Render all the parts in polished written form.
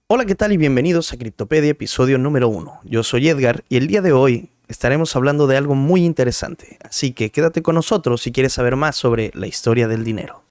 Hola, ¿qué tal? Y bienvenidos a Criptopedia, episodio número 1. Yo soy Edgar y el día de hoy estaremos hablando de algo muy interesante. Así que quédate con nosotros si quieres saber más sobre la historia del dinero.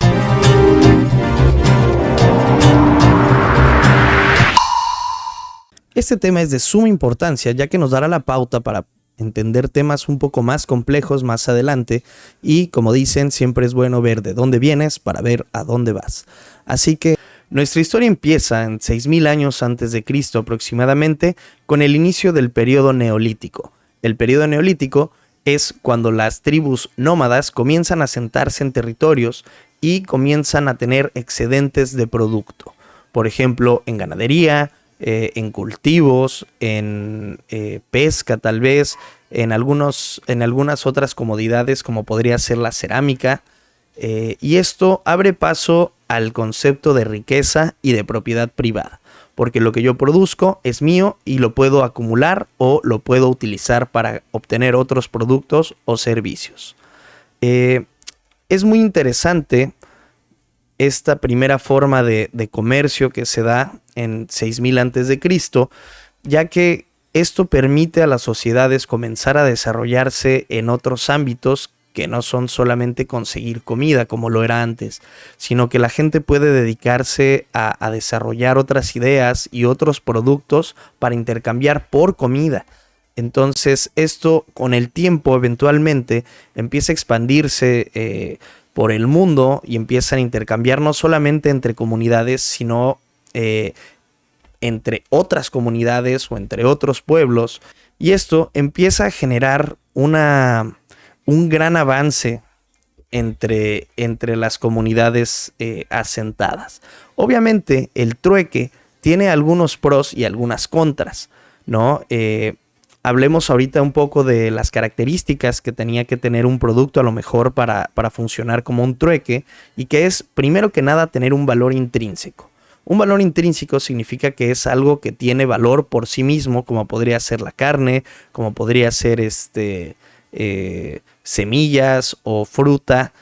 Este tema es de suma importancia ya que nos dará la pauta para entender temas un poco más complejos más adelante y, como dicen, siempre es bueno ver de dónde vienes para ver a dónde vas. Así que nuestra historia empieza en 6000 años antes de Cristo aproximadamente con el inicio del periodo neolítico. El periodo neolítico es cuando las tribus nómadas comienzan a asentarse en territorios y comienzan a tener excedentes de producto. Por ejemplo, en ganadería, en cultivos, en pesca tal vez, en algunas otras comodidades como podría ser la cerámica. Y esto abre paso al concepto de riqueza y de propiedad privada, porque lo que yo produzco es mío y lo puedo acumular o lo puedo utilizar para obtener otros productos o servicios. Es muy interesante esta primera forma de comercio que se da en 6000 antes de Cristo, ya que esto permite a las sociedades comenzar a desarrollarse en otros ámbitos que no son solamente conseguir comida como lo era antes, sino que la gente puede dedicarse a desarrollar otras ideas y otros productos para intercambiar por comida. Entonces esto con el tiempo eventualmente empieza a expandirse por el mundo y empiezan a intercambiar no solamente entre comunidades, sino entre otras comunidades o entre otros pueblos. Y esto empieza a generar un gran avance entre las comunidades asentadas. Obviamente el trueque tiene algunos pros y algunas contras, ¿no? Hablemos ahorita un poco de las características que tenía que tener un producto a lo mejor para funcionar como un trueque, y que es, primero que nada, tener un valor intrínseco. Un valor intrínseco significa que es algo que tiene valor por sí mismo, como podría ser la carne, como podría ser semillas o fruta,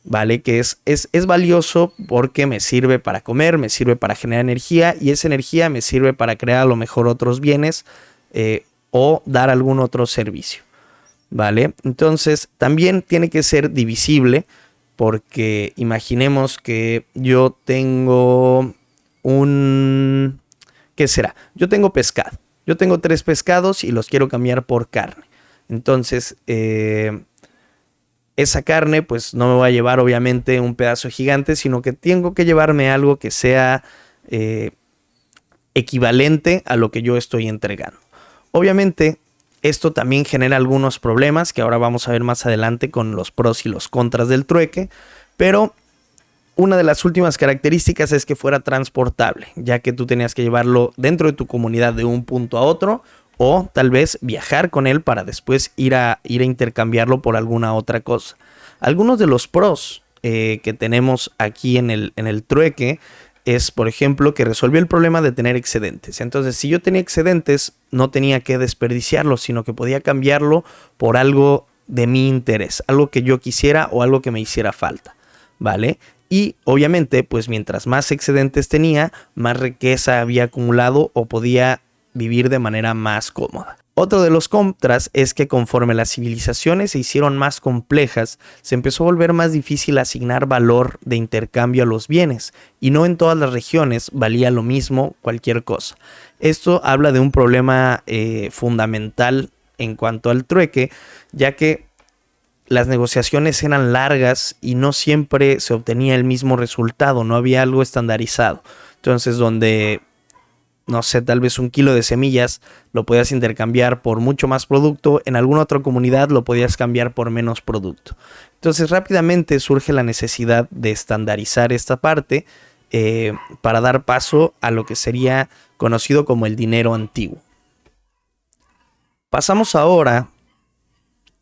¿vale? Que es valioso porque me sirve para comer, me sirve para generar energía, y esa energía me sirve para crear a lo mejor otros bienes o dar algún otro servicio, ¿vale? Entonces también tiene que ser divisible, porque imaginemos que yo tengo ¿qué será? Yo tengo pescado. Yo tengo 3 pescados y los quiero cambiar por carne. Entonces, esa carne pues no me va a llevar obviamente un pedazo gigante, sino que tengo que llevarme algo que sea equivalente a lo que yo estoy entregando. Obviamente, esto también genera algunos problemas que ahora vamos a ver más adelante con los pros y los contras del trueque, pero una de las últimas características es que fuera transportable, ya que tú tenías que llevarlo dentro de tu comunidad de un punto a otro, o tal vez viajar con él para después ir a intercambiarlo por alguna otra cosa. Algunos de los pros que tenemos aquí en el trueque es, por ejemplo, que resolvió el problema de tener excedentes. Entonces, si yo tenía excedentes, no tenía que desperdiciarlo, sino que podía cambiarlo por algo de mi interés, algo que yo quisiera o algo que me hiciera falta, ¿vale? Y obviamente, pues mientras más excedentes tenía, más riqueza había acumulado o podía vivir de manera más cómoda. Otro de los contras es que conforme las civilizaciones se hicieron más complejas, se empezó a volver más difícil asignar valor de intercambio a los bienes, y no en todas las regiones valía lo mismo cualquier cosa. Esto habla de un problema fundamental en cuanto al trueque, ya que las negociaciones eran largas y no siempre se obtenía el mismo resultado, no había algo estandarizado. Entonces, donde no sé, tal vez 1 kilo de semillas lo podías intercambiar por mucho más producto, en alguna otra comunidad lo podías cambiar por menos producto. Entonces rápidamente surge la necesidad de estandarizar esta parte para dar paso a lo que sería conocido como el dinero antiguo. Pasamos ahora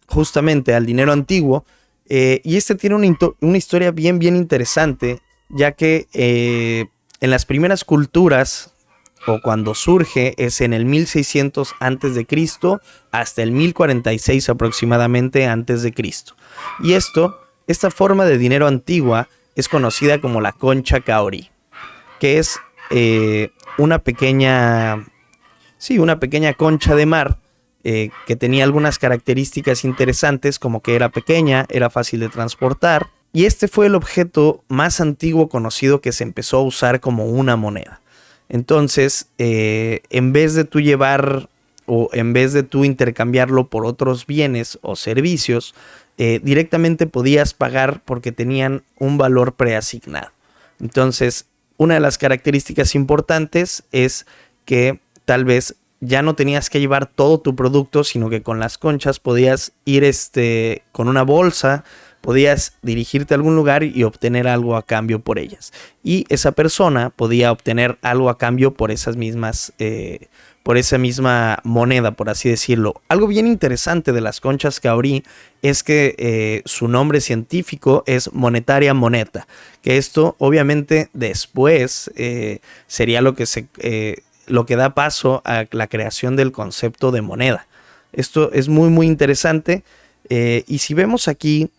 justamente al dinero antiguo, y este tiene una historia bien interesante, ya que en las primeras culturas, o cuando surge, es en el 1600 antes de Cristo hasta el 1046 aproximadamente antes de Cristo. Y esta forma de dinero antigua es conocida como la concha caorí, que es una pequeña concha de mar que tenía algunas características interesantes, como que era pequeña, era fácil de transportar, y este fue el objeto más antiguo conocido que se empezó a usar como una moneda. Entonces, en vez de tú llevar o en vez de tú intercambiarlo por otros bienes o servicios, directamente podías pagar porque tenían un valor preasignado. Entonces, una de las características importantes es que tal vez ya no tenías que llevar todo tu producto, sino que con las conchas podías ir con una bolsa, podías dirigirte a algún lugar y obtener algo a cambio por ellas. Y esa persona podía obtener algo a cambio por esas mismas, por esa misma moneda, por así decirlo. Algo bien interesante de las conchas Kaori es que su nombre científico es Monetaria moneta, que esto obviamente después sería lo que da paso a la creación del concepto de moneda. Esto es muy muy interesante, y si vemos aquí,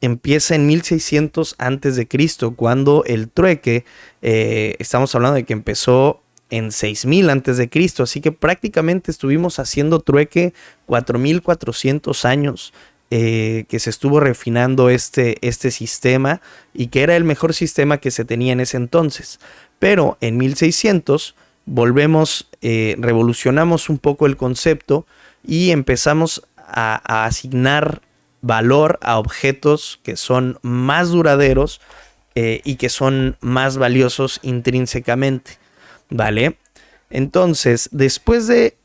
empieza en 1600 antes de Cristo, cuando el trueque, estamos hablando de que empezó en 6000 antes de Cristo, así que prácticamente estuvimos haciendo trueque 4400 años, que se estuvo refinando este sistema, y que era el mejor sistema que se tenía en ese entonces. Pero en 1600 revolucionamos un poco el concepto y empezamos a asignar valor a objetos que son más duraderos y que son más valiosos intrínsecamente, ¿vale? Entonces, después de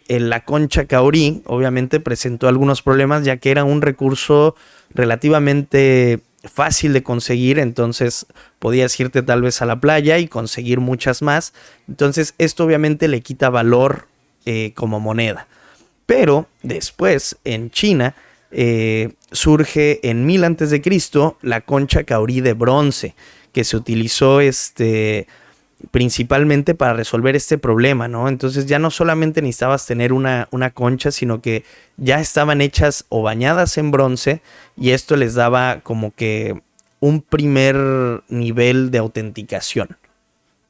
la concha Kaori, obviamente presentó algunos problemas, ya que era un recurso relativamente fácil de conseguir. Entonces podías irte tal vez a la playa y conseguir muchas más. Entonces esto obviamente le quita valor como moneda. Pero después en China surge en 1000 a.C. la concha Kaori de bronce, que se utilizó principalmente para resolver este problema, ¿no? Entonces ya no solamente necesitabas tener una concha, sino que ya estaban hechas o bañadas en bronce, y esto les daba como que un primer nivel de autenticación.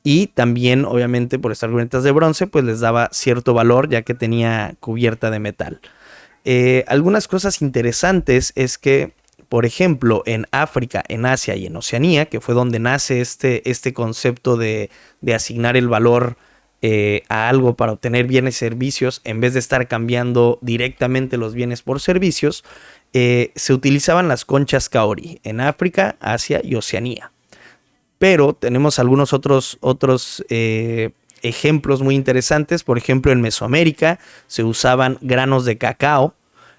Y también, obviamente, por estar cubiertas de bronce, pues les daba cierto valor, ya que tenía cubierta de metal. Algunas cosas interesantes es que, por ejemplo, en África, en Asia y en Oceanía, que fue donde nace este concepto de asignar el valor a algo para obtener bienes y servicios, en vez de estar cambiando directamente los bienes por servicios, se utilizaban las conchas Kaori en África, Asia y Oceanía. Pero tenemos algunos otros ejemplos muy interesantes. Por ejemplo, en Mesoamérica se usaban granos de cacao,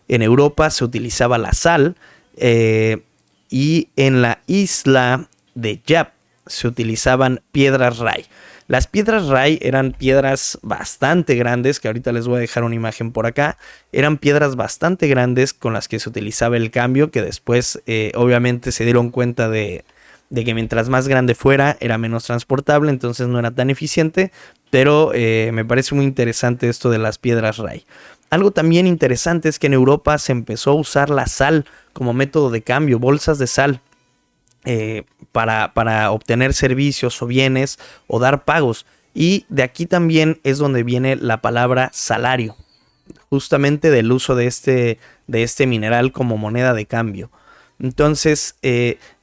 en Europa se utilizaba la sal, y en la isla de Yap se utilizaban piedras rai. Las piedras rai eran piedras bastante grandes, que ahorita les voy a dejar una imagen por acá. Eran piedras bastante grandes con las que se utilizaba el cambio, que después obviamente se dieron cuenta de que mientras más grande fuera era menos transportable, entonces no era tan eficiente. Pero me parece muy interesante esto de las piedras rai. Algo también interesante es que en Europa se empezó a usar la sal como método de cambio, bolsas de sal, para obtener servicios o bienes o dar pagos. Y de aquí también es donde viene la palabra salario, justamente del uso de este mineral como moneda de cambio. Entonces,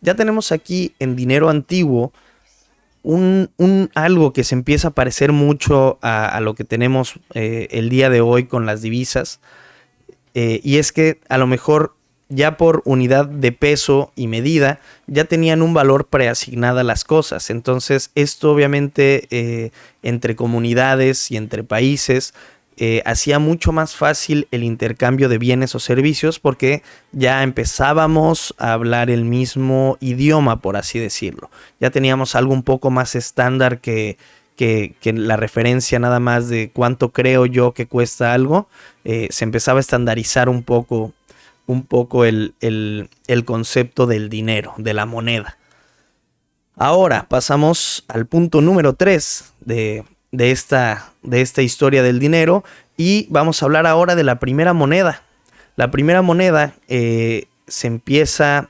ya tenemos aquí en dinero antiguo algo que se empieza a parecer mucho a lo que tenemos el día de hoy con las divisas, y es que a lo mejor ya por unidad de peso y medida ya tenían un valor preasignado a las cosas. Entonces esto obviamente entre comunidades y entre países hacía mucho más fácil el intercambio de bienes o servicios, porque ya empezábamos a hablar el mismo idioma, por así decirlo. Ya teníamos algo un poco más estándar que la referencia nada más de cuánto creo yo que cuesta algo. Se empezaba a estandarizar un poco el concepto del dinero, de la moneda. Ahora pasamos al punto número 3 de esta historia del dinero, y vamos a hablar ahora de la primera moneda. La primera moneda se empieza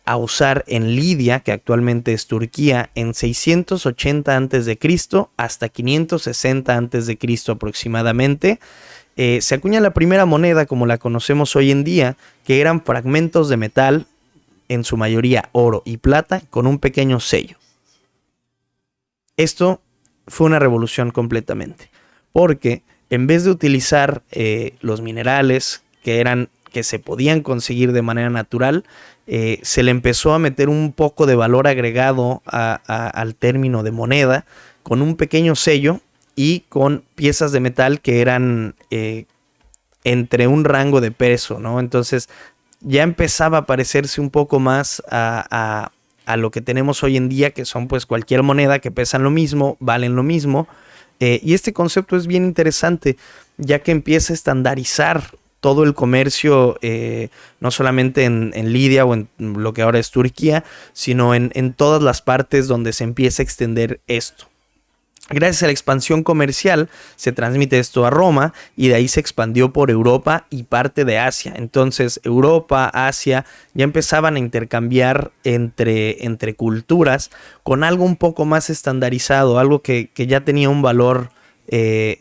a usar en Lidia, que actualmente es Turquía, en 680 a.C. hasta 560 a.C. aproximadamente. Se acuña la primera moneda como la conocemos hoy en día, que eran fragmentos de metal, en su mayoría oro y plata, con un pequeño sello. Esto fue una revolución completamente, porque en vez de utilizar los minerales que se podían conseguir de manera natural, se le empezó a meter un poco de valor agregado al término de moneda, con un pequeño sello y con piezas de metal que eran entre un rango de peso, ¿no? Entonces ya empezaba a parecerse un poco más a lo que tenemos hoy en día, que son pues cualquier moneda que pesan lo mismo, valen lo mismo. Y este concepto es bien interesante, ya que empieza a estandarizar todo el comercio, no solamente en Lidia o en lo que ahora es Turquía, sino en todas las partes donde se empieza a extender esto. Gracias a la expansión comercial se transmite esto a Roma y de ahí se expandió por Europa y parte de Asia. Entonces Europa, Asia ya empezaban a intercambiar entre culturas con algo un poco más estandarizado, algo que ya tenía un valor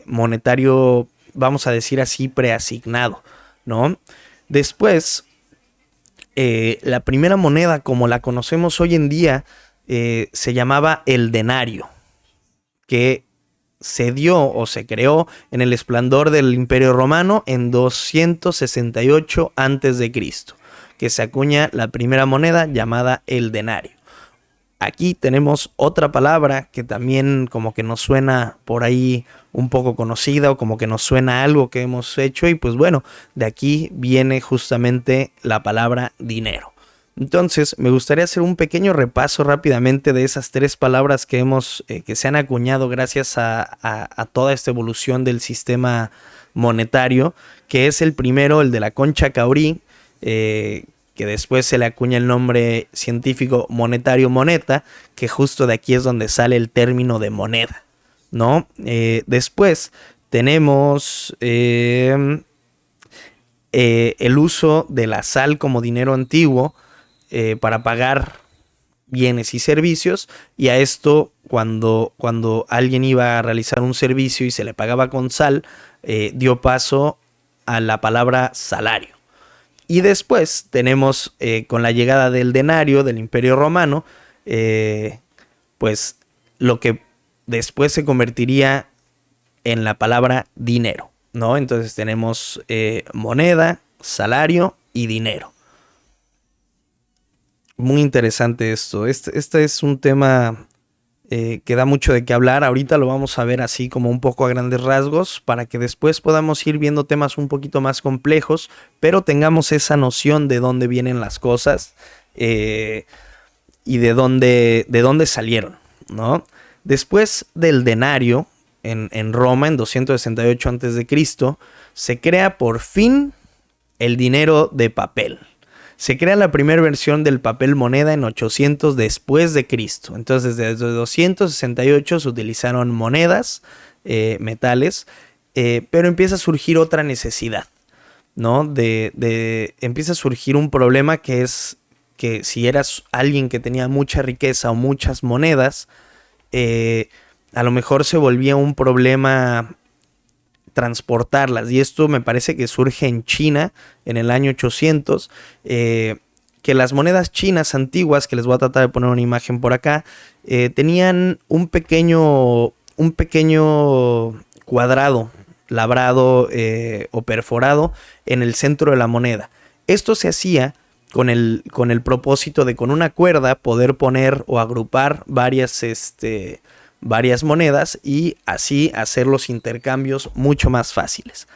monetario, vamos a decir así, preasignado, ¿no? Después, la primera moneda como la conocemos hoy en día se llamaba el denario, que se dio o se creó en el esplendor del Imperio Romano en 268 a.C., que se acuña la primera moneda llamada el denario. Aquí tenemos otra palabra que también como que nos suena por ahí un poco conocida, o como que nos suena algo que hemos hecho, y pues bueno, de aquí viene justamente la palabra dinero. Entonces, me gustaría hacer un pequeño repaso rápidamente de esas tres palabras que se han acuñado gracias a toda esta evolución del sistema monetario, que es el primero, el de la concha caurí, que después se le acuña el nombre científico monetario moneta, que justo de aquí es donde sale el término de moneda, ¿no? Después tenemos el uso de la sal como dinero antiguo, para pagar bienes y servicios, y a esto cuando alguien iba a realizar un servicio y se le pagaba con sal, dio paso a la palabra salario. Y después tenemos con la llegada del denario del Imperio Romano, pues lo que después se convertiría en la palabra dinero, ¿no? Entonces tenemos moneda, salario y dinero. Muy interesante esto. Este es un tema que da mucho de qué hablar. Ahorita lo vamos a ver así como un poco a grandes rasgos, para que después podamos ir viendo temas un poquito más complejos, pero tengamos esa noción de dónde vienen las cosas y de dónde salieron, ¿no? Después del denario, en Roma, en 268 a.C., se crea por fin el dinero de papel. Se crea la primera versión del papel moneda en 800 después de Cristo. Entonces, desde 268 se utilizaron monedas, metales, pero empieza a surgir otra necesidad, ¿no? Empieza a surgir un problema, que es que si eras alguien que tenía mucha riqueza o muchas monedas, a lo mejor se volvía un problema transportarlas, y esto me parece que surge en China en el año 800, que las monedas chinas antiguas, que les voy a tratar de poner una imagen por acá, tenían un pequeño cuadrado labrado o perforado en el centro de la moneda. Esto se hacía con el propósito de, con una cuerda, poder poner o agrupar varias monedas y así hacer los intercambios mucho más fáciles.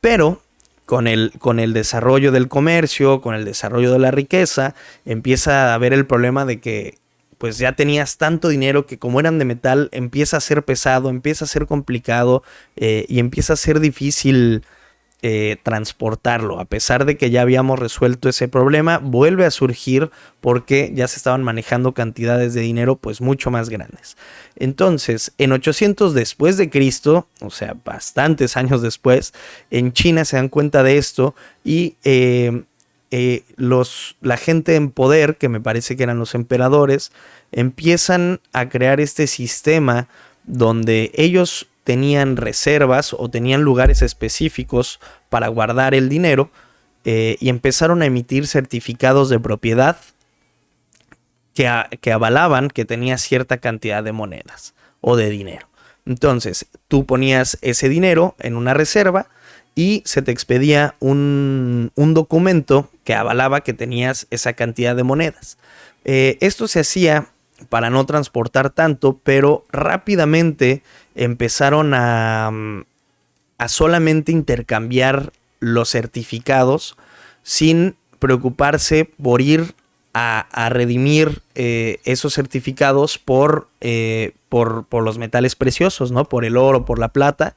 Pero con el desarrollo del comercio, con el desarrollo de la riqueza, empieza a haber el problema de que pues ya tenías tanto dinero que, como eran de metal, empieza a ser pesado, empieza a ser complicado, y empieza a ser difícil transportarlo. A pesar de que ya habíamos resuelto ese problema, vuelve a surgir porque ya se estaban manejando cantidades de dinero pues mucho más grandes. Entonces, en 800 después de Cristo, o sea, bastantes años después, en China se dan cuenta de esto y la gente en poder, que me parece que eran los emperadores, empiezan a crear este sistema donde ellos tenían reservas o tenían lugares específicos para guardar el dinero, y empezaron a emitir certificados de propiedad que avalaban que tenía cierta cantidad de monedas o de dinero. Entonces, tú ponías ese dinero en una reserva y se te expedía un documento que avalaba que tenías esa cantidad de monedas. Esto se hacía para no transportar tanto, pero rápidamente empezaron a solamente intercambiar los certificados sin preocuparse por ir a redimir esos certificados por los metales preciosos, ¿no? Por el oro, por la plata.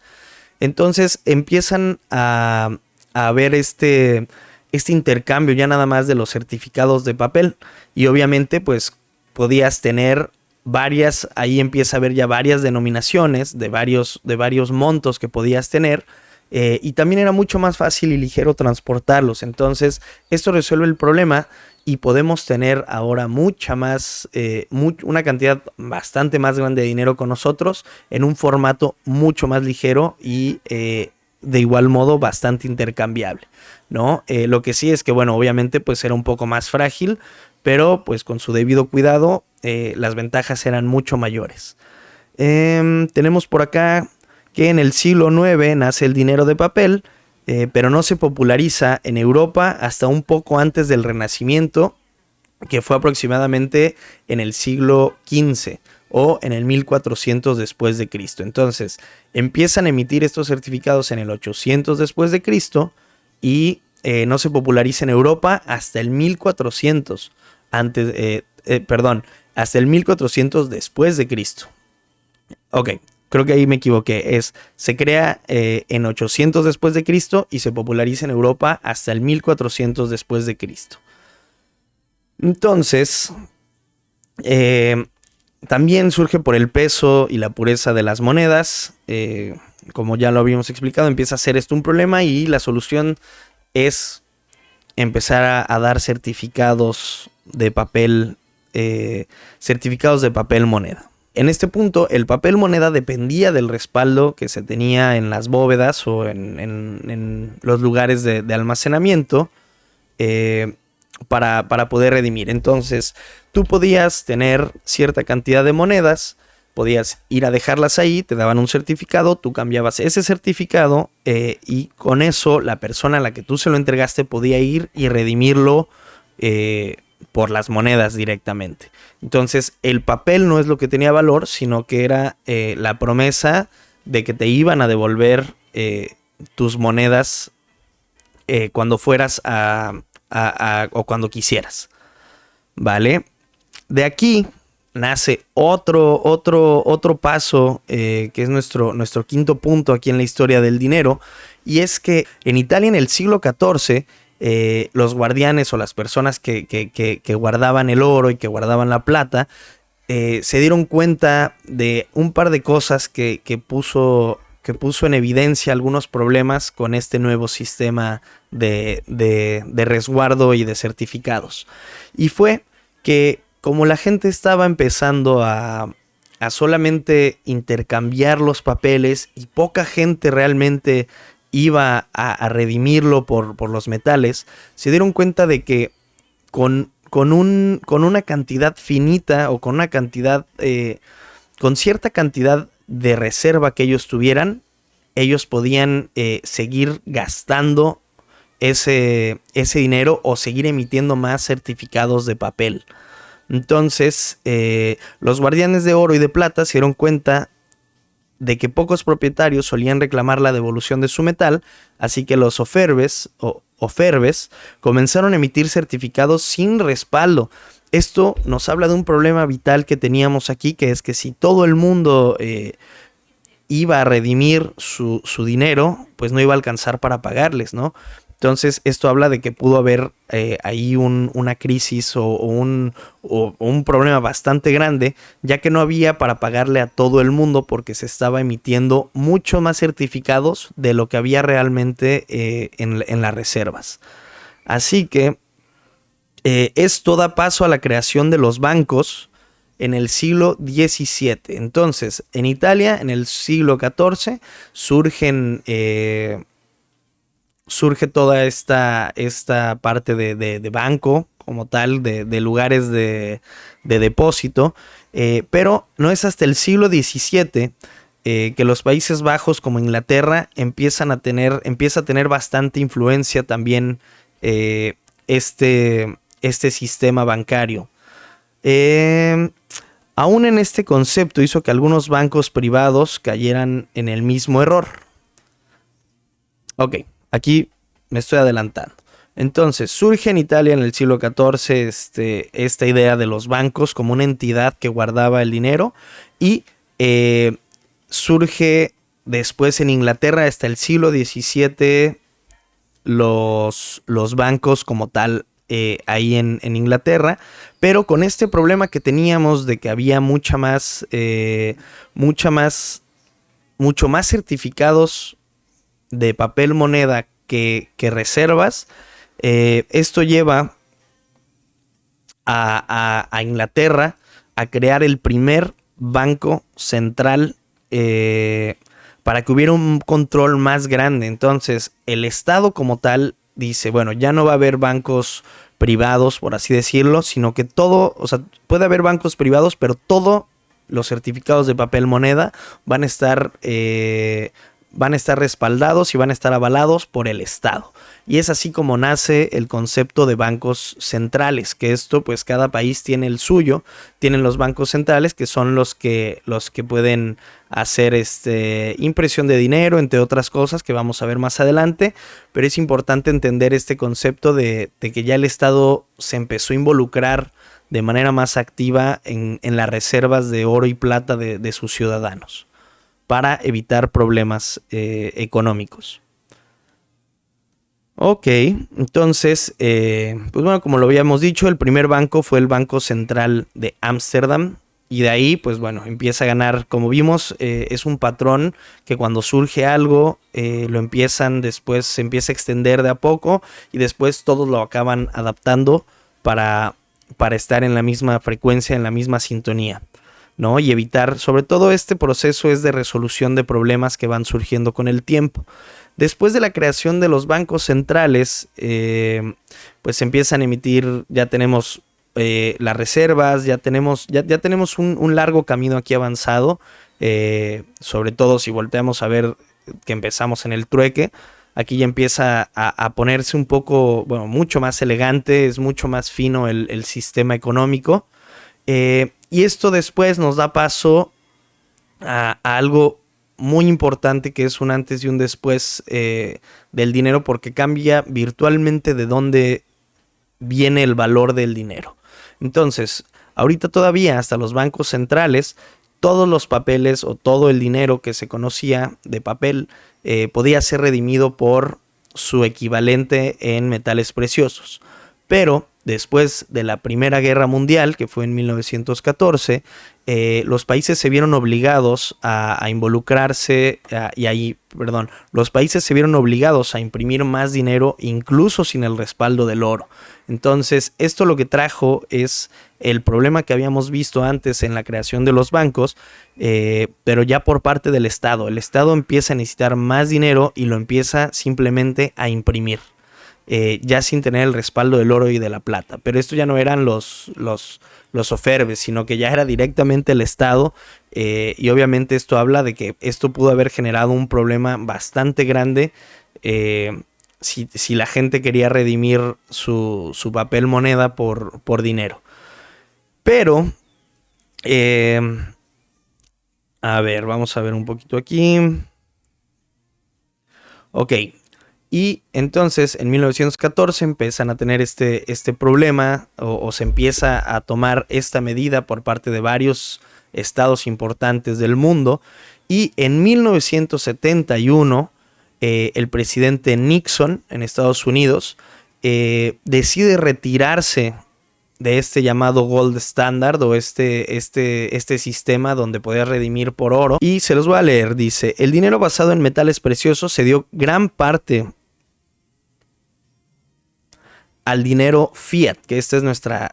Entonces empiezan a ver este intercambio ya nada más de los certificados de papel, y obviamente pues podías tener varias, ahí empieza a haber ya varias denominaciones de varios montos que podías tener, y también era mucho más fácil y ligero transportarlos. Entonces esto resuelve el problema y podemos tener ahora una cantidad bastante más grande de dinero con nosotros en un formato mucho más ligero y de igual modo bastante intercambiable, ¿no? Lo que sí es que, bueno, obviamente pues era un poco más frágil, pero pues con su debido cuidado las ventajas eran mucho mayores. Tenemos por acá que en el siglo IX nace el dinero de papel, pero no se populariza en Europa hasta un poco antes del Renacimiento, que fue aproximadamente en el siglo XV o en el 1400 después de Cristo. Entonces empiezan a emitir estos certificados en el 800 después de Cristo y no se populariza en Europa hasta el 1400 hasta el 1400 después de Cristo. Ok. Creo que ahí me equivoqué. Se crea en 800 después de Cristo y se populariza en Europa hasta el 1400 después de Cristo. Entonces, también surge por el peso y la pureza de las monedas. Como ya lo habíamos explicado, empieza a ser esto un problema y la solución es empezar a dar certificados de papel moneda. En este punto, el papel moneda dependía del respaldo que se tenía en las bóvedas o en los lugares de almacenamiento para poder redimir. Entonces, tú podías tener cierta cantidad de monedas, podías ir a dejarlas ahí, te daban un certificado, tú cambiabas ese certificado y con eso la persona a la que tú se lo entregaste podía ir y redimirlo por las monedas directamente. Entonces el papel no es lo que tenía valor, sino que era la promesa de que te iban a devolver tus monedas cuando fueras o cuando quisieras, ¿vale? De aquí nace otro paso que es nuestro quinto punto aquí en la historia del dinero, y es que en Italia en el siglo XIV los guardianes o las personas que guardaban el oro y que guardaban la plata se dieron cuenta de un par de cosas que puso en evidencia algunos problemas con este nuevo sistema de resguardo y de certificados. Y fue que como la gente estaba empezando a solamente intercambiar los papeles y poca gente realmente iba a redimirlo por los metales, se dieron cuenta de que con una cantidad finita o con una cantidad, con cierta cantidad de reserva que ellos tuvieran, ellos podían seguir gastando ese dinero o seguir emitiendo más certificados de papel. Entonces, los guardianes de oro y de plata se dieron cuenta de que pocos propietarios solían reclamar la devolución de su metal, así que los oferbes comenzaron a emitir certificados sin respaldo. Esto nos habla de un problema vital que teníamos aquí, que es que si todo el mundo iba a redimir su dinero, pues no iba a alcanzar para pagarles, ¿no? Entonces esto habla de que pudo haber ahí una crisis o un problema bastante grande, ya que no había para pagarle a todo el mundo porque se estaba emitiendo mucho más certificados de lo que había realmente en las reservas. Así que Esto da paso a la creación de los bancos en el siglo XVII. Entonces, en Italia, en el siglo XIV, surge toda esta parte de banco como tal, de lugares de depósito, pero no es hasta el siglo XVII que los Países Bajos como Inglaterra empieza a tener bastante influencia también este sistema bancario. Aún en este concepto hizo que algunos bancos privados cayeran en el mismo error. Ok, aquí me estoy adelantando. Entonces, surge en Italia en el siglo XIV esta idea de los bancos como una entidad que guardaba el dinero, y surge después en Inglaterra hasta el siglo XVII los bancos como tal ahí en Inglaterra, pero con este problema que teníamos de que había mucho más certificados de papel moneda que reservas. Esto lleva a Inglaterra a crear el primer banco central para que hubiera un control más grande. Entonces, el Estado como tal dice, bueno, ya no va a haber bancos privados, por así decirlo, sino que todo, o sea, puede haber bancos privados, pero todos los certificados de papel moneda van a estar respaldados y van a estar avalados por el Estado. Y es así como nace el concepto de bancos centrales, que esto, pues cada país tiene el suyo. Tienen los bancos centrales, que son los que pueden hacer impresión de dinero, entre otras cosas que vamos a ver más adelante. Pero es importante entender este concepto de que ya el Estado se empezó a involucrar de manera más activa en las reservas de oro y plata de sus ciudadanos, para evitar problemas económicos. Ok, entonces, pues bueno, como lo habíamos dicho, el primer banco fue el Banco Central de Ámsterdam, y de ahí, pues bueno, empieza a ganar. Como vimos, es un patrón que cuando surge algo, después se empieza a extender de a poco, y después todos lo acaban adaptando para estar en la misma frecuencia, en la misma sintonía, ¿no? Y evitar, sobre todo este proceso es de resolución de problemas que van surgiendo con el tiempo. Después de la creación de los bancos centrales, pues se empiezan a emitir, ya tenemos las reservas, ya tenemos un largo camino aquí avanzado, sobre todo si volteamos a ver que empezamos en el trueque. Aquí ya empieza a ponerse un poco, bueno, mucho más elegante, es mucho más fino el sistema económico. Y esto después nos da paso a algo muy importante, que es un antes y un después del dinero, porque cambia virtualmente de dónde viene el valor del dinero. Entonces, ahorita todavía hasta los bancos centrales, todos los papeles o todo el dinero que se conocía de papel podía ser redimido por su equivalente en metales preciosos. Pero después de la Primera Guerra Mundial, que fue en 1914, los países se vieron obligados a involucrarse, los países se vieron obligados a imprimir más dinero, incluso sin el respaldo del oro. Entonces, esto lo que trajo es el problema que habíamos visto antes en la creación de los bancos, pero ya por parte del Estado. El Estado empieza a necesitar más dinero y lo empieza simplemente a imprimir. Ya sin tener el respaldo del oro y de la plata. Pero esto ya no eran los oferbes, sino que ya era directamente el Estado, y obviamente esto habla de que esto pudo haber generado un problema bastante grande si la gente quería redimir su papel moneda por dinero. Pero, a ver, vamos a ver un poquito aquí. Ok. Y entonces en 1914 empiezan a tener este problema, o se empieza a tomar esta medida por parte de varios estados importantes del mundo. Y en 1971 el presidente Nixon en Estados Unidos decide retirarse de este llamado Gold Standard, o este sistema donde podías redimir por oro. Y se los voy a leer. Dice: el dinero basado en metales preciosos se dio gran parte al dinero fiat, que este es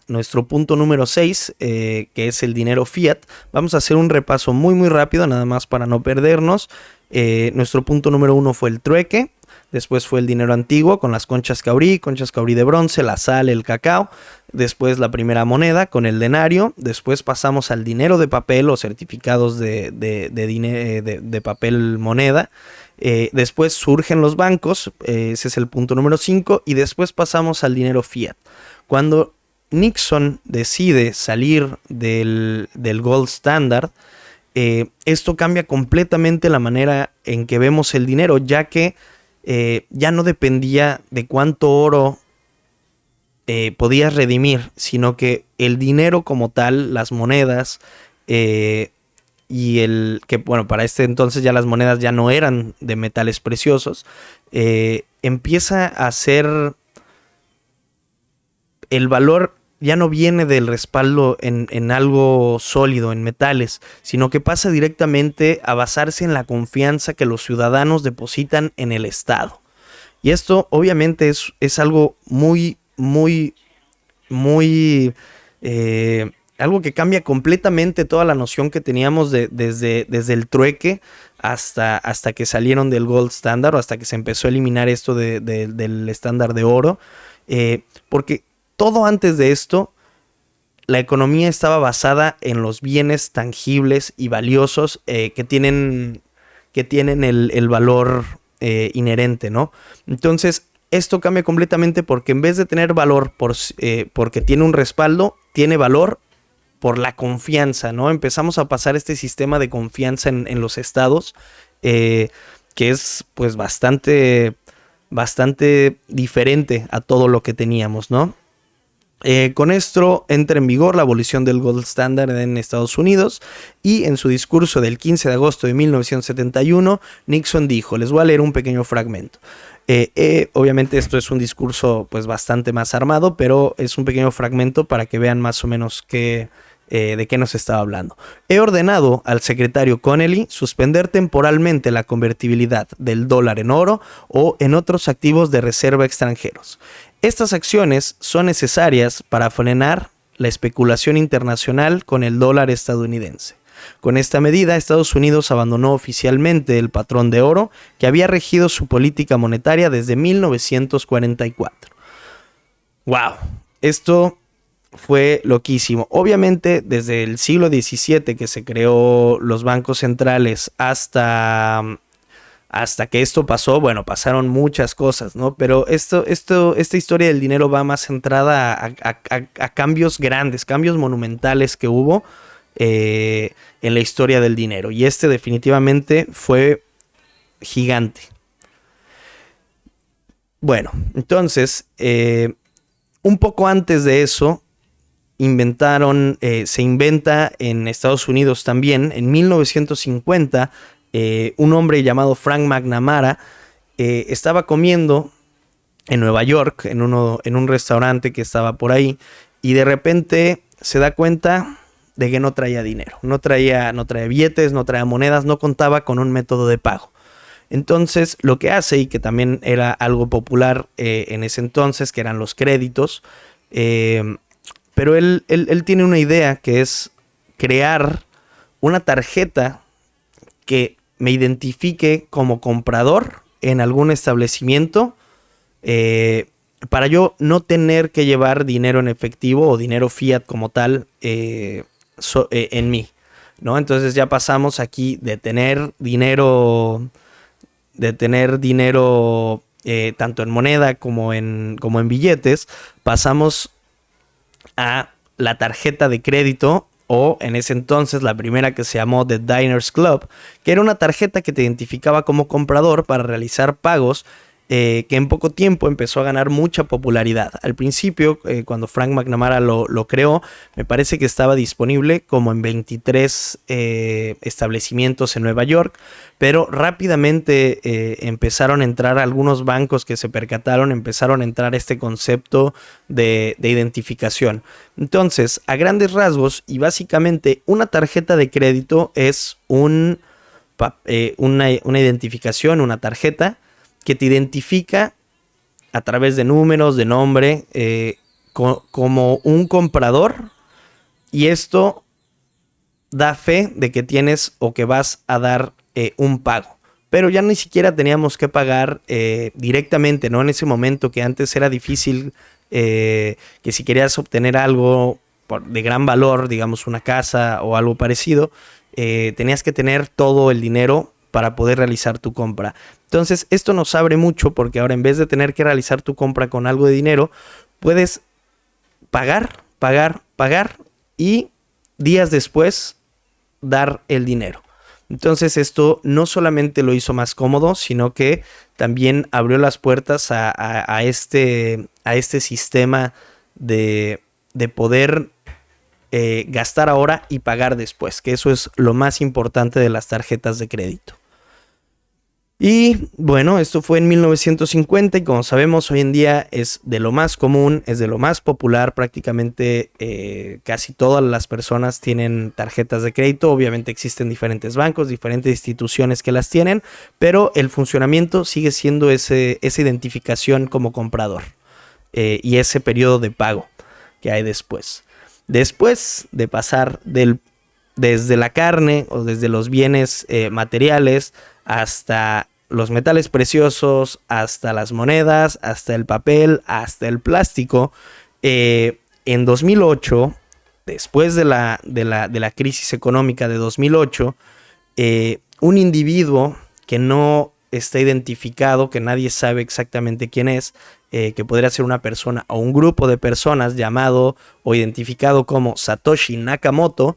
nuestro punto número 6, que es el dinero fiat. Vamos a hacer un repaso muy rápido, nada más para no perdernos. Nuestro punto número 1 fue el trueque. Después fue el dinero antiguo con las conchas caurí de bronce, la sal, el cacao. Después la primera moneda con el denario. Después pasamos al dinero de papel o certificados de papel moneda. Después surgen los bancos, ese es el punto número 5. Y después pasamos al dinero fiat. Cuando Nixon decide salir del gold standard, esto cambia completamente la manera en que vemos el dinero, ya que ya no dependía de cuánto oro podías redimir, sino que el dinero como tal, las monedas, para este entonces ya las monedas ya no eran de metales preciosos, empieza a ser el valor. Ya no viene del respaldo en algo sólido, en metales, sino que pasa directamente a basarse en la confianza que los ciudadanos depositan en el Estado. Y esto obviamente es algo algo que cambia completamente toda la noción que teníamos desde el trueque hasta que salieron del gold standard, o hasta que se empezó a eliminar esto del estándar de oro, porque todo antes de esto, la economía estaba basada en los bienes tangibles y valiosos que tienen el valor inherente, ¿no? Entonces, esto cambia completamente porque en vez de tener valor porque tiene un respaldo, tiene valor por la confianza, ¿no? Empezamos a pasar este sistema de confianza en los estados, que es pues bastante diferente a todo lo que teníamos, ¿no? Con esto entra en vigor la abolición del gold standard en Estados Unidos, y en su discurso del 15 de agosto de 1971, Nixon dijo, les voy a leer un pequeño fragmento. Obviamente esto es un discurso pues bastante más armado, pero es un pequeño fragmento para que vean más o menos de qué nos estaba hablando. He ordenado al secretario Connally suspender temporalmente la convertibilidad del dólar en oro o en otros activos de reserva extranjeros. Estas acciones son necesarias para frenar la especulación internacional con el dólar estadounidense. Con esta medida, Estados Unidos abandonó oficialmente el patrón de oro que había regido su política monetaria desde 1944. ¡Wow! Esto fue loquísimo. Obviamente, desde el siglo XVII que se creó los bancos centrales hasta que esto pasó, bueno, pasaron muchas cosas, ¿no? Pero esta historia del dinero va más centrada a cambios grandes, cambios monumentales que hubo en la historia del dinero. Y este definitivamente fue gigante. Bueno, entonces, un poco antes de eso, se inventa en Estados Unidos también, en 1950, un hombre llamado Frank McNamara estaba comiendo en Nueva York, en un restaurante que estaba por ahí, y de repente se da cuenta de que no traía dinero, no traía billetes, no traía monedas, no contaba con un método de pago. Entonces lo que hace, y que también era algo popular en ese entonces, que eran los créditos, pero él tiene una idea, que es crear una tarjeta que me identifique como comprador en algún establecimiento, para yo no tener que llevar dinero en efectivo o dinero fiat como tal en mí, ¿no? Entonces ya pasamos aquí de tener dinero tanto en moneda como en billetes, pasamos a la tarjeta de crédito, o en ese entonces la primera, que se llamó The Diners Club, que era una tarjeta que te identificaba como comprador para realizar pagos, que en poco tiempo empezó a ganar mucha popularidad. Al principio, cuando Frank McNamara lo creó, me parece que estaba disponible como en 23 establecimientos en Nueva York, pero rápidamente empezaron a entrar algunos bancos que se percataron, empezaron a entrar este concepto de identificación. Entonces, a grandes rasgos y básicamente, una tarjeta de crédito es una identificación, una tarjeta que te identifica a través de números, de nombre, como un comprador, y esto da fe de que tienes o que vas a dar un pago. Pero ya ni siquiera teníamos que pagar directamente, ¿no? En ese momento que antes era difícil, que si querías obtener algo de gran valor, digamos una casa o algo parecido, tenías que tener todo el dinero para poder realizar tu compra. Entonces esto nos abre mucho porque ahora en vez de tener que realizar tu compra con algo de dinero, puedes pagar y días después dar el dinero. Entonces esto no solamente lo hizo más cómodo, sino que también abrió las puertas a este sistema de poder gastar ahora y pagar después, que eso es lo más importante de las tarjetas de crédito. Y bueno, esto fue en 1950 y como sabemos hoy en día es de lo más común, es de lo más popular, prácticamente casi todas las personas tienen tarjetas de crédito. Obviamente existen diferentes bancos, diferentes instituciones que las tienen, pero el funcionamiento sigue siendo esa identificación como comprador y ese periodo de pago que hay después. Después de pasar desde la carne o desde los bienes materiales hasta los metales preciosos, hasta las monedas, hasta el papel, hasta el plástico. En 2008, después de la crisis económica de 2008, un individuo que no está identificado, que nadie sabe exactamente quién es, que podría ser una persona o un grupo de personas llamado o identificado como Satoshi Nakamoto,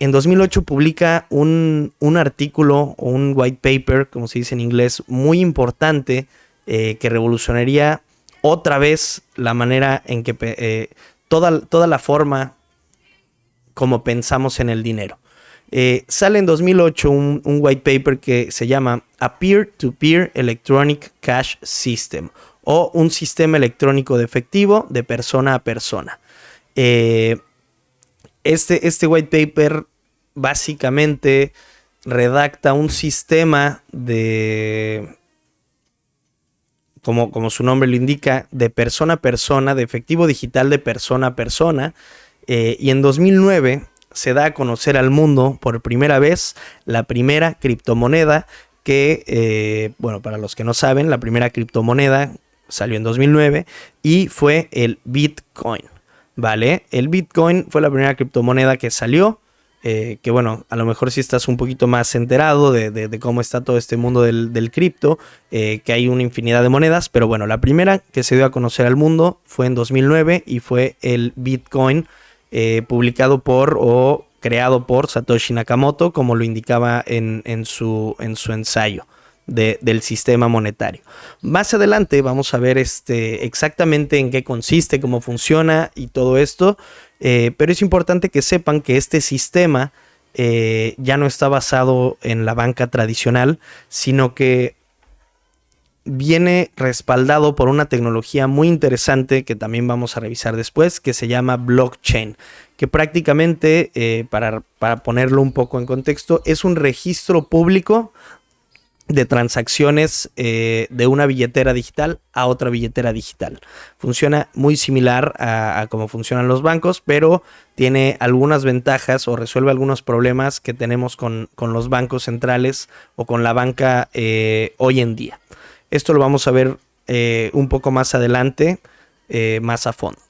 en 2008 publica un artículo o un white paper, como se dice en inglés, muy importante que revolucionaría otra vez la manera en que toda la forma como pensamos en el dinero. Sale en 2008 un white paper que se llama A Peer-to-Peer Electronic Cash System, o un sistema electrónico de efectivo de persona a persona. Este white paper básicamente redacta un sistema de, como su nombre lo indica, de persona a persona, de efectivo digital de persona a persona. Y en 2009 se da a conocer al mundo por primera vez la primera criptomoneda que, bueno, para los que no saben, la primera criptomoneda salió en 2009 y fue el Bitcoin, ¿vale? El Bitcoin fue la primera criptomoneda que salió. Que bueno, a lo mejor si estás un poquito más enterado de cómo está todo este mundo del cripto, que hay una infinidad de monedas, pero bueno, la primera que se dio a conocer al mundo fue en 2009 y fue el Bitcoin, publicado por o creado por Satoshi Nakamoto, como lo indicaba en su ensayo del sistema monetario. Más adelante vamos a ver exactamente en qué consiste, cómo funciona y todo esto. Pero es importante que sepan que este sistema ya no está basado en la banca tradicional, sino que viene respaldado por una tecnología muy interesante que también vamos a revisar después, que se llama blockchain, que prácticamente, para ponerlo un poco en contexto, es un registro público de transacciones de una billetera digital a otra billetera digital. Funciona muy similar a cómo funcionan los bancos, pero tiene algunas ventajas o resuelve algunos problemas que tenemos con los bancos centrales o con la banca hoy en día. Esto lo vamos a ver un poco más adelante, más a fondo.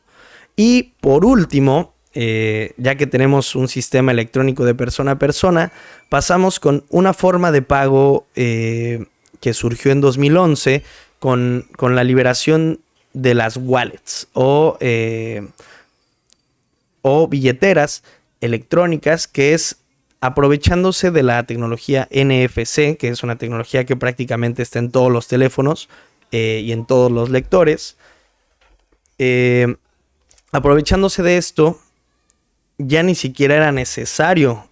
Y por último, ya que tenemos un sistema electrónico de persona a persona, pasamos con una forma de pago que surgió en 2011 con la liberación de las wallets o billeteras electrónicas, que es aprovechándose de la tecnología NFC, que es una tecnología que prácticamente está en todos los teléfonos y en todos los lectores. Aprovechándose de esto, ya ni siquiera era necesario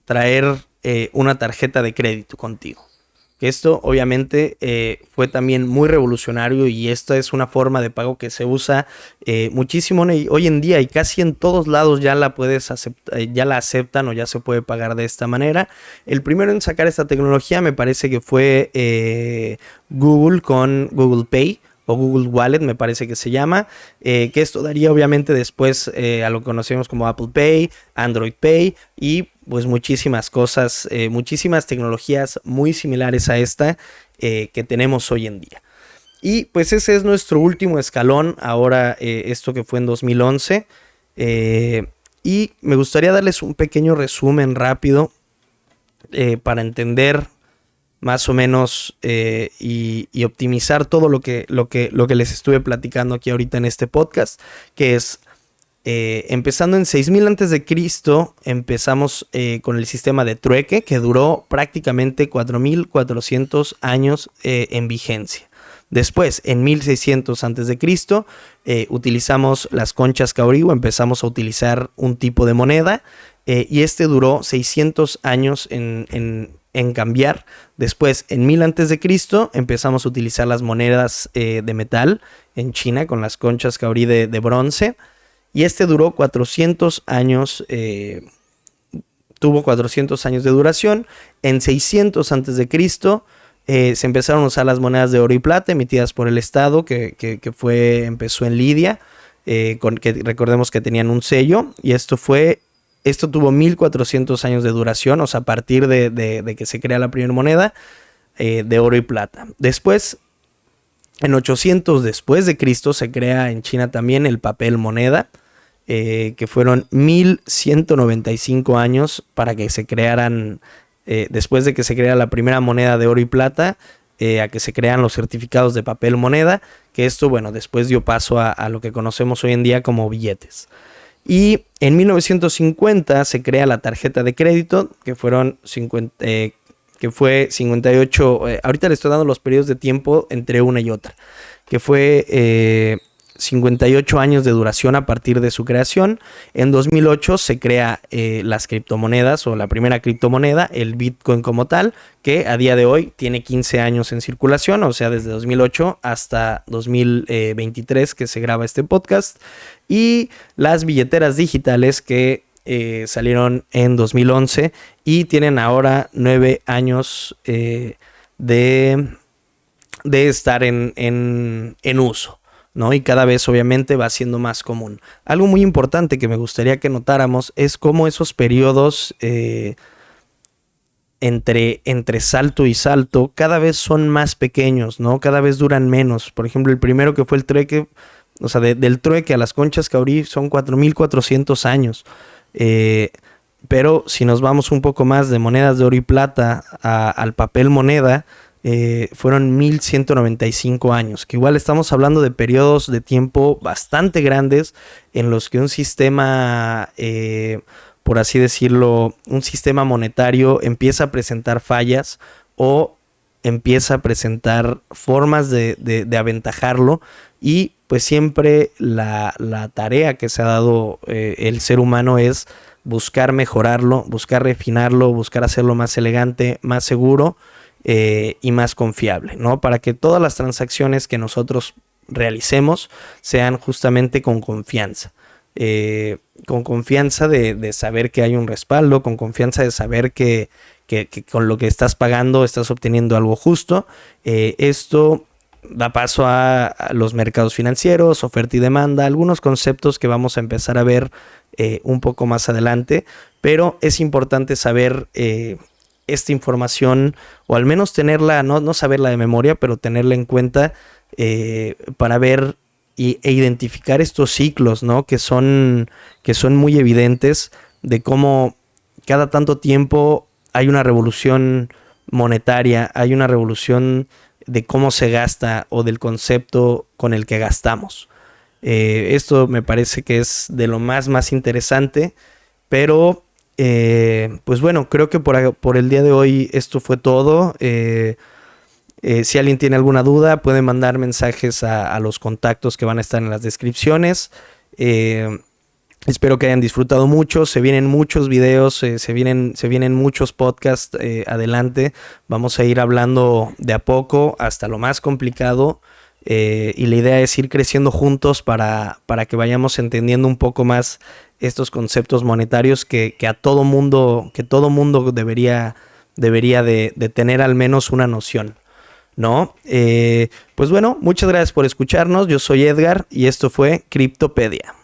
traer una tarjeta de crédito contigo. Esto obviamente fue también muy revolucionario, y esta es una forma de pago que se usa muchísimo hoy en día, y casi en todos lados ya la aceptan o ya se puede pagar de esta manera. El primero en sacar esta tecnología me parece que fue Google con Google Pay o Google Wallet, me parece que se llama, que esto daría obviamente después a lo que conocemos como Apple Pay, Android Pay y pues muchísimas cosas, muchísimas tecnologías muy similares a esta que tenemos hoy en día. Y pues ese es nuestro último escalón, ahora esto que fue en 2011. Y me gustaría darles un pequeño resumen rápido para entender más o menos y optimizar todo lo que les estuve platicando aquí ahorita en este podcast, que es empezando en 6000 a.C. empezamos con el sistema de trueque, que duró prácticamente 4400 años en vigencia. Después, en 1600 a.C., utilizamos las conchas caurí, o empezamos a utilizar un tipo de moneda, y este duró 600 años en cambiar. Después, en 1000 a.C., empezamos a utilizar las monedas de metal en China con las conchas caurí de bronce, y este duró 400 años, tuvo 400 años de duración. En 600 a.C., se empezaron a usar las monedas de oro y plata emitidas por el Estado, que empezó en Lidia, que recordemos que tenían un sello, y esto tuvo 1400 años de duración, o sea, a partir de que se crea la primera moneda de oro y plata. Después, en 800 después de Cristo, se crea en China también el papel moneda, que fueron 1195 años para que se crearan. Después de que se crea la primera moneda de oro y plata, a que se crean los certificados de papel moneda, que esto, bueno, después dio paso a lo que conocemos hoy en día como billetes. Y en 1950 se crea la tarjeta de crédito, que fue 58, ahorita le estoy dando los periodos de tiempo entre una y otra, que fue 58 años de duración a partir de su creación. En 2008 se crea las criptomonedas, o la primera criptomoneda, el Bitcoin como tal, que a día de hoy tiene 15 años en circulación, o sea, desde 2008 hasta 2023 que se graba este podcast. Y las billeteras digitales que salieron en 2011 y tienen ahora 9 años de estar en uso, ¿no? Y cada vez obviamente va siendo más común. Algo muy importante que me gustaría que notáramos es cómo esos periodos entre salto y salto cada vez son más pequeños, ¿no? Cada vez duran menos. Por ejemplo, el primero que fue el trueque, o sea, del trueque a las conchas caurí son 4400 años. Pero si nos vamos un poco más de monedas de oro y plata al papel moneda, fueron 1195 años, que igual estamos hablando de periodos de tiempo bastante grandes en los que un sistema, por así decirlo, un sistema monetario empieza a presentar fallas o empieza a presentar formas de aventajarlo, y pues siempre la tarea que se ha dado el ser humano es buscar mejorarlo, buscar refinarlo, buscar hacerlo más elegante, más seguro y más confiable, ¿no? Para que todas las transacciones que nosotros realicemos sean justamente con confianza. Con confianza de saber que hay un respaldo, con confianza de saber que con lo que estás pagando estás obteniendo algo justo. Esto da paso a los mercados financieros, oferta y demanda, algunos conceptos que vamos a empezar a ver un poco más adelante, pero es importante saber esta información, o al menos tenerla, no saberla de memoria, pero tenerla en cuenta para ver e identificar estos ciclos, ¿no? que son muy evidentes, de cómo cada tanto tiempo hay una revolución monetaria, hay una revolución de cómo se gasta o del concepto con el que gastamos. Esto me parece que es de lo más interesante, pero pues bueno, creo que por el día de hoy esto fue todo. Si alguien tiene alguna duda, puede mandar mensajes a los contactos que van a estar en las descripciones. Espero que hayan disfrutado mucho. Se vienen muchos videos, se vienen muchos podcasts adelante. Vamos a ir hablando de a poco hasta lo más complicado. Y la idea es ir creciendo juntos para que vayamos entendiendo un poco más estos conceptos monetarios que todo mundo debería de tener al menos una noción, ¿no? Pues bueno, muchas gracias por escucharnos. Yo soy Edgar y esto fue Criptopedia.